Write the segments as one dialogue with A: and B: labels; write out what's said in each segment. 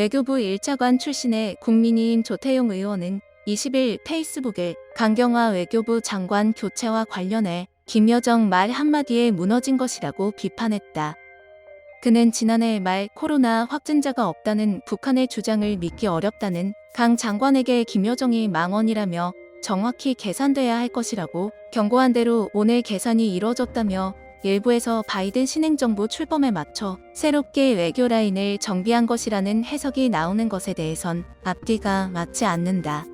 A: 외교부 1차관 출신의 국민의힘 조태용 의원은 20일 페이스북에 강경화 외교부 장관 교체와 관련해 김여정 말 한마디에 무너진 것이라고 비판했다. 그는 지난해 말 코로나 확진자가 없다는 북한의 주장을 믿기 어렵다는 강 장관에게 김여정이 망언이라며 정확히 계산돼야 할 것이라고 경고한 대로 오늘 계산이 이뤄졌다며 일부에서 바이든 신행정부 출범에 맞춰 새롭게 외교 라인을 정비한 것이라는 해석이 나오는 것에 대해선 앞뒤가 맞지 않는다.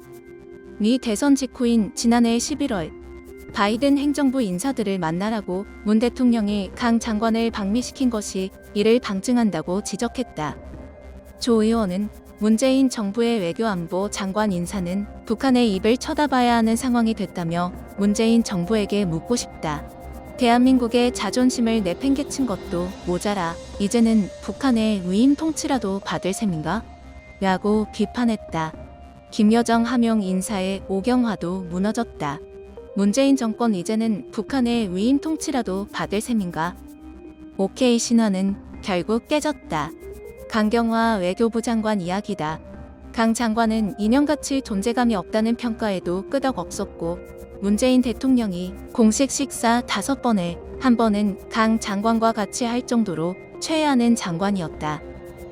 A: 미 대선 직후인 지난해 11월 바이든 행정부 인사들을 만나라고 문 대통령이 강 장관을 방미시킨 것이 이를 방증한다고 지적했다. 조 의원은 문재인 정부의 외교안보 장관 인사는 북한의 입을 쳐다봐야 하는 상황이 됐다며 문재인 정부에게 묻고 싶다. 대한민국의 자존심을 내팽개친 것도 모자라 이제는 북한의 위임 통치라도 받을 셈인가? 라고 비판했다. 김여정 하명 인사의 오경화도 무너졌다. 문재인 정권 이제는 북한의 위임 통치라도 받을 셈인가? OK 신화는 결국 깨졌다. 강경화 외교부 장관 이야기다. 강 장관은 인형같이 존재감이 없다는 평가에도 끄덕없었고 문재인 대통령이 공식 식사 5번에 한 번은 강 장관과 같이 할 정도로 최애하는 장관이었다.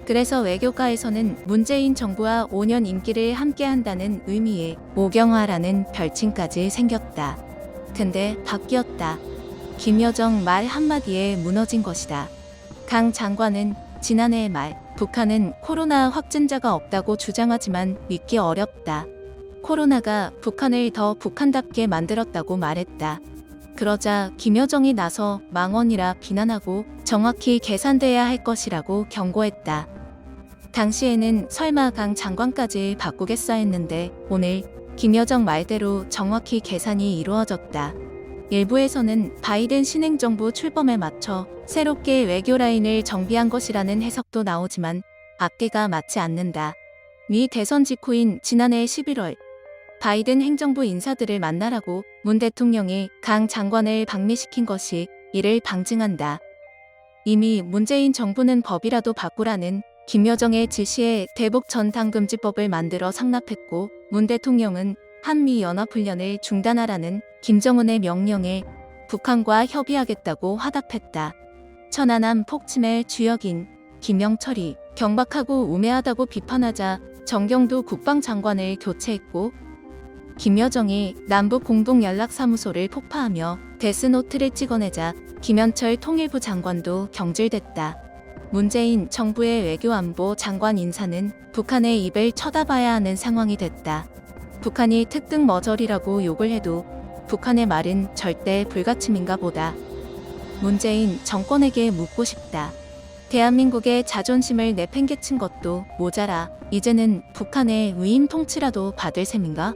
A: 그래서 외교가에서는 문재인 정부와 5년 임기를 함께한다는 의미의 오경화라는 별칭까지 생겼다. 근데 바뀌었다. 김여정 말 한마디에 무너진 것이다. 강 장관은 지난해 말 북한은 코로나 확진자가 없다고 주장하지만 믿기 어렵다. 코로나가 북한을 더 북한답게 만들었다고 말했다. 그러자 김여정이 나서 망언이라 비난하고 정확히 계산돼야 할 것이라고 경고했다. 당시에는 설마 강 장관까지 바꾸겠어 했는데 오늘 김여정 말대로 정확히 계산이 이루어졌다. 일부에서는 바이든 신행정부 출범에 맞춰 새롭게 외교 라인을 정비한 것이라는 해석도 나오지만 앞뒤가 맞지 않는다. 미 대선 직후인 지난해 11월 바이든 행정부 인사들을 만나라고 문 대통령이 강 장관을 방미시킨 것이 이를 방증한다. 이미 문재인 정부는 법이라도 바꾸라는 김여정의 지시에 대북 전당금지법을 만들어 상납했고 문 대통령은 한미연합훈련을 중단하라는 김정은의 명령에 북한과 협의하겠다고 화답했다. 천안함 폭침의 주역인 김영철이 경박하고 우매하다고 비판하자 정경두 국방장관을 교체했고 김여정이 남북공동연락사무소를 폭파하며 데스노트를 찍어내자 김현철 통일부 장관도 경질됐다. 문재인 정부의 외교안보 장관 인사는 북한의 입을 쳐다봐야 하는 상황이 됐다. 북한이 특등 머저리라고 욕을 해도 북한의 말은 절대 불가침인가 보다. 문재인 정권에게 묻고 싶다. 대한민국의 자존심을 내팽개친 것도 모자라 이제는 북한의 위임 통치라도 받을 셈인가?